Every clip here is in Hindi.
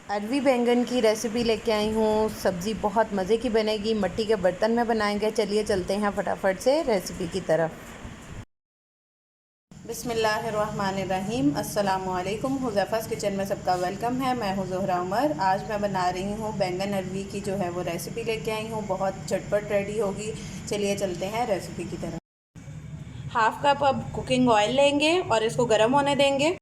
अरवी बैंगन की रेसिपी लेके आई हूँ। सब्ज़ी बहुत मज़े की बनेगी, मिट्टी के बर्तन में बनाएंगे। चलिए चलते हैं फटाफट से रेसिपी की तरफ। बिस्मिल्लाहिर्रहमानिर्रहीम। अस्सलामुअलैकुम। हुज़ैफ़ा's किचन में सबका वेलकम है। मैं हूँ ज़ोहरा उमर। आज मैं बना रही हूँ बैंगन अरवी की जो है वो रेसिपी लेके आई हूँ। बहुत झटपट रेडी होगी। चलिए चलते हैं रेसिपी की तरफ। हाफ़ कप अब कुकिंग ऑयल लेंगे और इसको गर्म होने देंगे।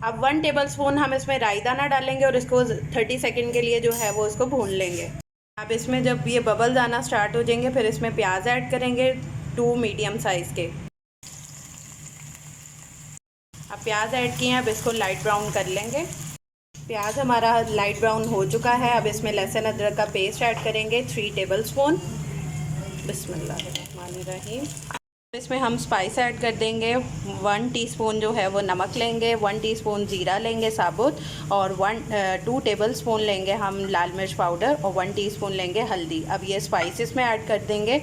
अब 1 टेबलस्पून हम इसमें राई दाना डालेंगे और इसको 30 सेकंड के लिए जो है वो इसको भून लेंगे। अब इसमें जब ये बबल्स आना स्टार्ट हो जाएंगे फिर इसमें प्याज ऐड करेंगे 2 मीडियम साइज़ के। अब प्याज ऐड किए हैं, अब इसको लाइट ब्राउन कर लेंगे। प्याज हमारा लाइट ब्राउन हो चुका है। अब इसमें लहसुन अदरक का पेस्ट ऐड करेंगे 3 टेबलस्पून। बिस्मिल्लाहिर्रहमानिर्रहीम। इसमें हम स्पाइस ऐड कर देंगे। 1 टीस्पून जो है वो नमक लेंगे, 1 टीस्पून ज़ीरा लेंगे साबुत, और 2 टेबलस्पून लेंगे हम लाल मिर्च पाउडर, और 1 टीस्पून लेंगे हल्दी। अब ये स्पाइसेस में ऐड कर देंगे।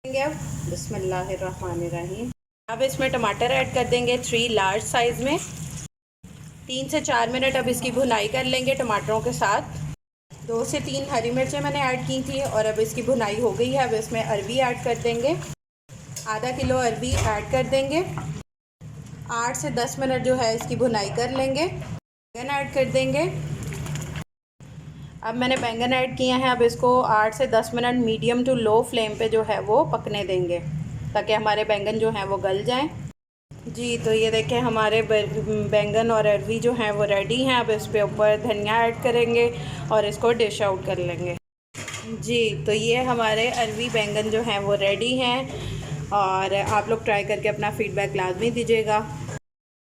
अब बिस्मिल्लाहिर्रहमानिर्रहीम। अब इसमें टमाटर ऐड कर देंगे 3 लार्ज साइज़ में। 3 से 4 मिनट अब इसकी भुनाई कर लेंगे टमाटरों के साथ। 2 से 3 हरी मिर्चें मैंने ऐड की थी और अब इसकी भुनाई हो गई है। अब इसमें अरवी ऐड कर देंगे। आधा किलो अरवी ऐड कर देंगे। 8 से 10 मिनट जो है इसकी भुनाई कर लेंगे। बैंगन ऐड कर देंगे। अब मैंने बैंगन ऐड किए हैं। अब इसको 8 से 10 minute medium to low flame पे जो है वो पकने देंगे ताकि हमारे बैंगन जो हैं वो गल जाएं। जी, तो ये देखें हमारे बैंगन और अरवी जो हैं वो रेडी हैं। अब इस पे ऊपर धनिया ऐड करेंगे और इसको डिश आउट कर लेंगे। जी, तो ये हमारे अरवी बैंगन जो हैं वो रेडी हैं और आप लोग ट्राई करके अपना फ़ीडबैक लाजमी दीजिएगा।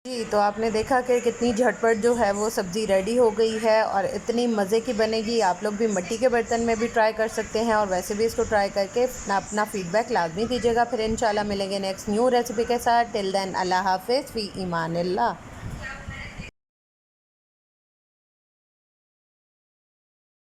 जी, तो आपने देखा कि कितनी झटपट जो है वो सब्ज़ी रेडी हो गई है और इतनी मज़े की बनेगी। आप लोग भी मिट्टी के बर्तन में भी ट्राई कर सकते हैं और वैसे भी इसको ट्राई करके अपना फ़ीडबैक लाजमी दीजिएगा। फिर इंशाल्लाह मिलेंगे नेक्स्ट न्यू रेसिपी के साथ। टिल देन अल्लाह हाफ़िज़ फ़ी ईमानिल्लाह।